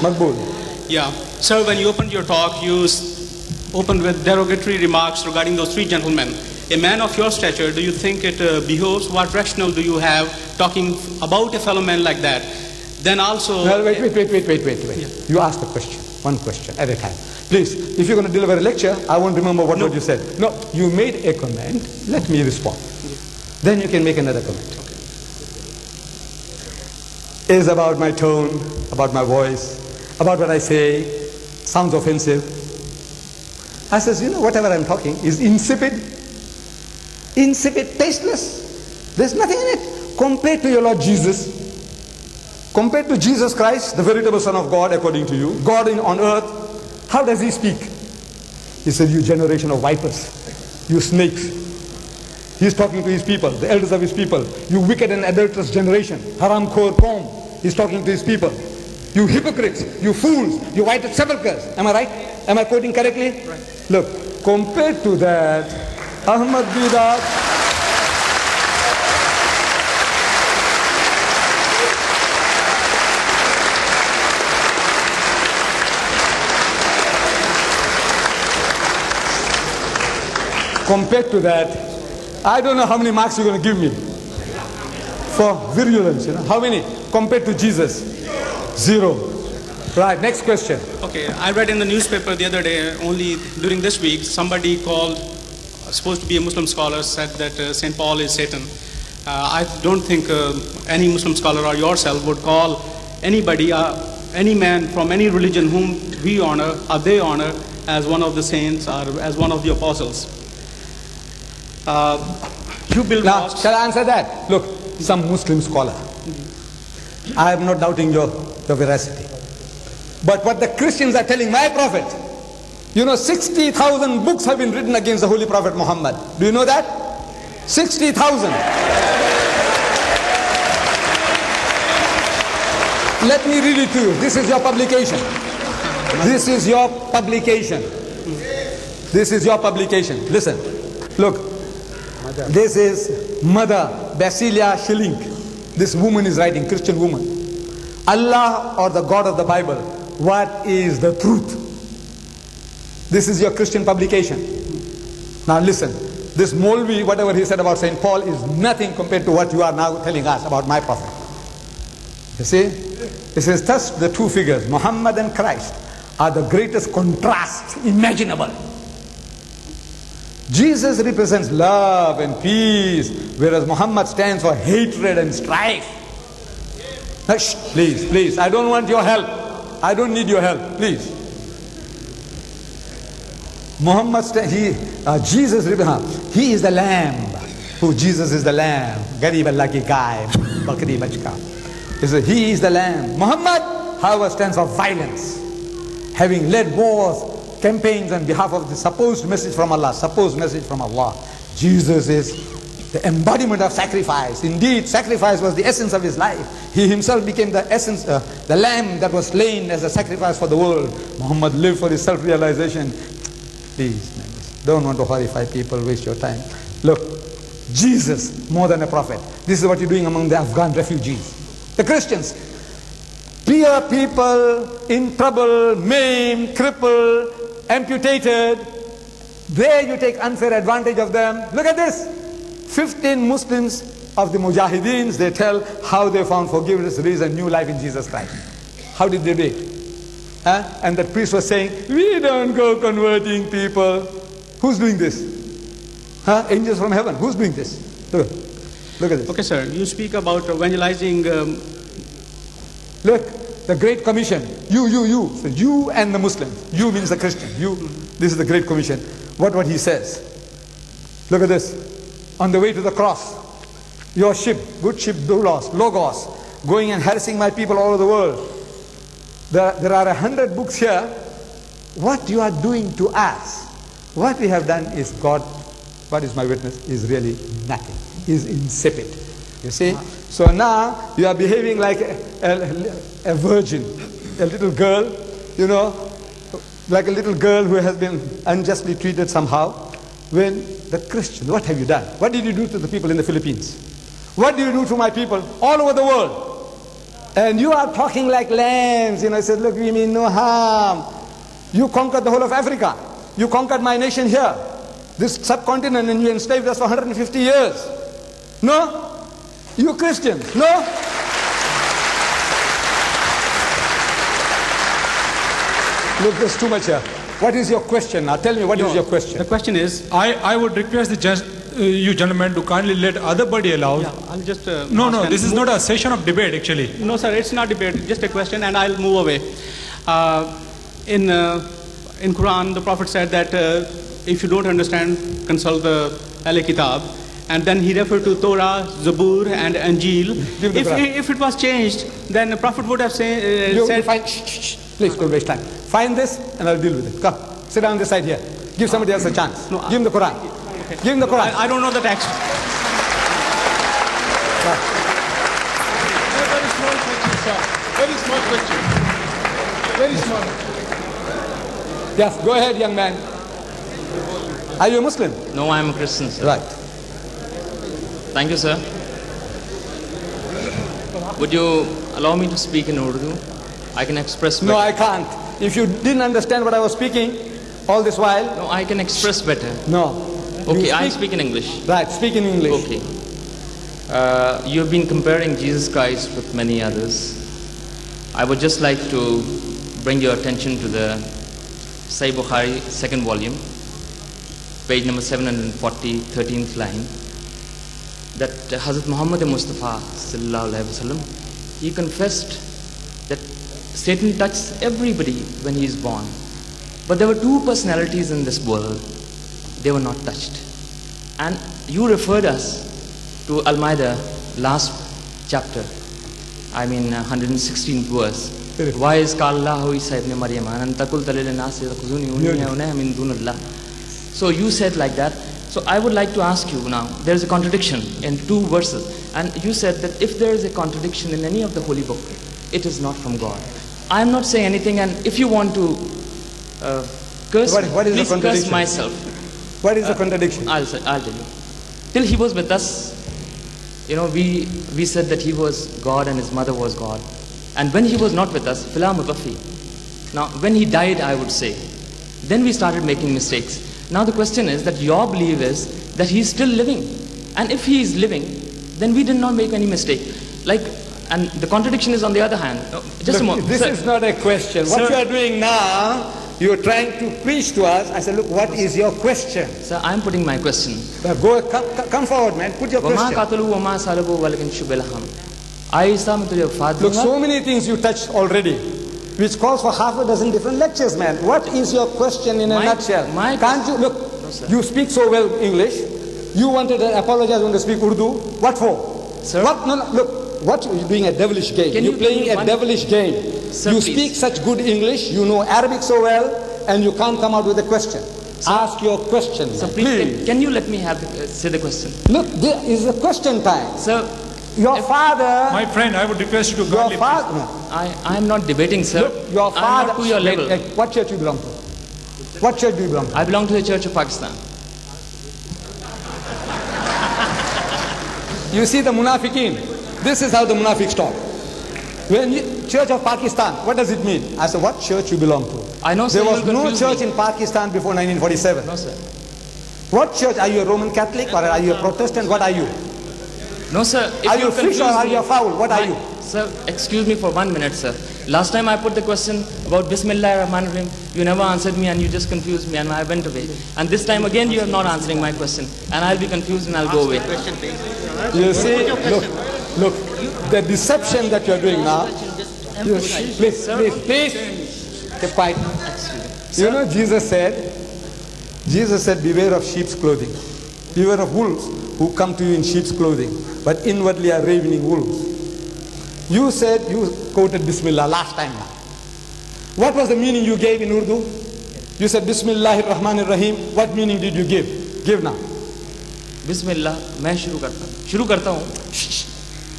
Makbul. Yeah. Sir, when you opened your talk, you opened with derogatory remarks regarding those three gentlemen. A man of your stature, do you think it behoves? What rationale do you have talking about a fellow man like that? Then also... No, wait. Yeah. You ask the question, one question at a time. Please, if you're going to deliver a lecture, I won't remember what you said. No, you made a comment, let me respond. Yeah. Then you can make another comment. Okay. Is about my tone, about my voice, about what I say, sounds offensive. I says, you know, whatever I'm talking is insipid, tasteless. There's nothing in it. Compared to your Lord Jesus, compared to Jesus Christ, the veritable Son of God according to you, God on earth, how does he speak? He said, you generation of vipers, you snakes. He's talking to his people, the elders of his people. You wicked and adulterous generation, haram khor qawm. He's talking to his people. You hypocrites, you fools, you whited sepulchres. Am I right? Am I quoting correctly? Right. Look, compared to that, Ahmed Deedat, compared to that, I don't know how many marks you're going to give me for virulence, you know. How many? Compared to Jesus? 0. Right, next question. Okay, I read in the newspaper the other day, only during this week, somebody called, supposed to be a Muslim scholar, said that St. Paul is Satan. I don't think any Muslim scholar or yourself would call anybody, any man from any religion whom we honor or they honor as one of the saints or as one of the apostles. You build mosques. Shall I answer that? Look, some Muslim scholar. I am not doubting your veracity. But what the Christians are telling my prophet, you know, 60,000 books have been written against the Holy Prophet Muhammad. Do you know that? 60,000. Let me read it to you. This is your publication. This is your publication. This is your publication. Listen. Look. This is Mother Basilia Schilling. This woman is writing, Christian woman. Allah or the God of the Bible, what is the truth? This is your Christian publication. Now listen, this Molvi, whatever he said about St. Paul is nothing compared to what you are now telling us about my prophet. You see? It says thus the two figures, Muhammad and Christ, are the greatest contrast imaginable. Jesus represents love and peace, whereas Muhammad stands for hatred and strife. Hush, please, I don't want your help. I don't need your help, please. Jesus, he is the lamb. Jesus is the lamb. Garib Allah ki gaib, bakri bachka. He is the lamb. Muhammad, however, stands for violence, having led wars, campaigns on behalf of the supposed message from Allah. Jesus is the embodiment of sacrifice. Indeed, sacrifice was the essence of his life. He himself became the essence, the lamb that was slain as a sacrifice for the world. Muhammad lived for his self-realization. Please, don't want to horrify people, waste your time. Look, Jesus, more than a prophet. This is what you're doing among the Afghan refugees. The Christians, poor people in trouble, maimed, crippled, amputated, there you take unfair advantage of them. Look at this. 15 Muslims of the Mujahideens, they tell how they found forgiveness, raised a new life in Jesus Christ. How did they do it? And the priest was saying, we don't go converting people. Who's doing this? Angels from heaven. Who's doing this? Look at this. Okay, sir. You speak about evangelizing. Look. The Great Commission, you. So you and the Muslims. You means the Christian. You. This is the Great Commission. What he says. Look at this. On the way to the cross, your ship, good ship, Logos, going and harassing my people all over the world. There are 100 books here. What you are doing to us, what we have done is God, what is my witness, is really nothing. Is insipid. You see? So now you are behaving like a virgin, a little girl, you know, like a little girl who has been unjustly treated somehow. When the Christian, what have you done? What did you do to the people in the Philippines? What do you do to my people all over the world? And you are talking like lambs. You know, I said, look, we mean no harm. You conquered the whole of Africa. You conquered my nation here, this subcontinent, and you enslaved us for 150 years. No? You Christians, no? Look, there's too much here. What is your question now? Tell me, what is your question? The question is... I would request you gentlemen to kindly let other body allow. Yeah, I'll just... No, this is not a session of debate actually. No, sir, it's not debate, just a question, and I'll move away. In Quran, the Prophet said that if you don't understand, consult the Ahl Kitab. And then he referred to Torah, Zabur, and Injil. If it was changed, then the Prophet would have said... Please, don't waste time. Find this, and I'll deal with it. Come, sit down this side here. Give somebody else a chance. No, give him the Quran. Okay. Give him the Quran. I don't know the text. Very small question, sir. Very small question. Very small. Yes, go ahead, young man. Are you a Muslim? No, I am a Christian, sir. Right. Thank you, sir. Would you allow me to speak in Urdu? I can express better. No, I can't. If you didn't understand what I was speaking all this while... No, I can express better. No. Okay, I'll speak in English. Right, speak in English. Okay. You have been comparing Jesus Christ with many others. I would just like to bring your attention to the Sahih Bukhari, 2nd volume, page number 740, 13th line, that Hazrat Muhammad Mustafa sallallahu alaihi wasallam, he confessed that Satan touches everybody when he is born. But there were two personalities in this world. They were not touched. And you referred us to Al-Ma'idah, last chapter, 116th verse. Why is Allahu Isa ibn Maryam an taqul lil nas yakhuzuni unna min dunillah. So you said like that. So I would like to ask you now, there is a contradiction in two verses. And you said that if there is a contradiction in any of the holy book, it is not from God. I am not saying anything, and if you want to curse, what is please the contradiction? Curse myself. What is the contradiction? I'll tell you. Till he was with us, we said that he was God and his mother was God. And when he was not with us, Fila Mutafi. Now, when he died, I would say, then we started making mistakes. Now the question is that your belief is that he is still living. And if he is living, then we did not make any mistake. And the contradiction is on the other hand. Just a moment. This is not a question. What you are doing now, you are trying to preach to us. I said, look, what is your question? Sir, I am putting my question. Come forward, man. Put your question. Look, so many things you touched already, which calls for half a dozen different lectures, man. What is your question in a nutshell? Can't you, look, you speak so well English. You wanted to apologize when to speak Urdu. What for? Sir? What? No, look. What are you doing? A devilish game. You're playing a devilish game. Sir, you please. Speak such good English, you know Arabic so well, and you can't come out with a question. Sir, ask your question. Sir, please. Can you let me say the question? Look, there is a question time. Sir, your father... My friend, I would request you to go. Your father... I am not debating, sir. Look, your father... I'm not to your level. What church you belong to? What church do you belong to? I belong to the Church of Pakistan. You see the munafiqeen. This is how the munafiqs talk. When Church of Pakistan, what does it mean? I said, what church you belong to? I know, sir. There was no church in Pakistan before 1947. No, sir. What church? Are you a Roman Catholic or are you a Protestant? What are you? No, sir. Are you fish or are you a fowl? What are you? Sir, excuse me for 1 minute, sir. Last time I put the question about Bismillah Rahman Rahim, you never answered me and you just confused me and I went away. And this time again you are not answering my question. And I'll be confused and I'll go away. You see, look, the deception that you are doing now. Please, keep quiet. You know, Jesus said, beware of sheep's clothing. Beware of wolves who come to you in sheep's clothing, but inwardly are ravening wolves. You said, you quoted Bismillah last time now. What was the meaning you gave in Urdu? You said Bismillahir Rahmanir Rahim. What meaning did you give? Give now. Bismillah, मैं शुरू करता हूँ.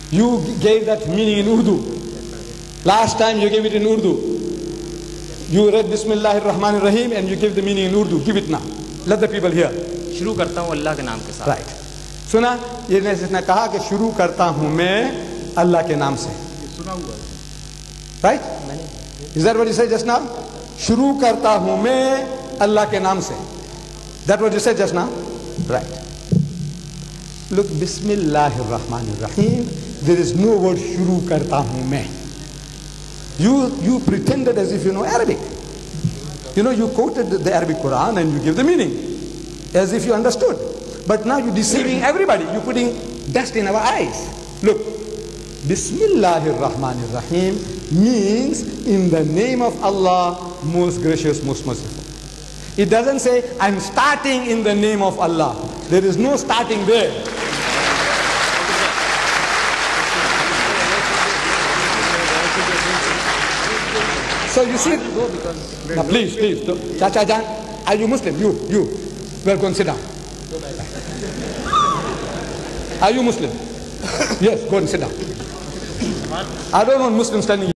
You gave that meaning in Urdu. Last time you gave it in Urdu. You read Bismillahir Rahmanir Rahim and you give the meaning in Urdu. Give it now. Let the people hear. शुरू करता हूँ अल्लाह के नाम के साथ. Right. सुना? ये इसने कहा कि शुरू करता हूँ मैं अल्लाह के नाम से. सुना हुआ है. Right? Is that what you said just now? शुरू करता हूं मैं अल्लाह के नाम से. That what you said just now? Right. Look, Bismillahir Rahmanir Rahim. There is no word शुरू करता हूं मैं. You pretended as if you know Arabic. You know, you quoted the Arabic Quran and you give the meaning as if you understood. But now you're deceiving everybody. You're putting dust in our eyes. Look, Bismillahir Rahmanir Rahim means in the name of Allah, most gracious, most merciful. It doesn't say, I'm starting in the name of Allah. There is no starting there. So you see, now please, Chacha Jan, are you Muslim? You. Well, go and sit down. Are you Muslim? Yes, go and sit down. I don't want Muslims standing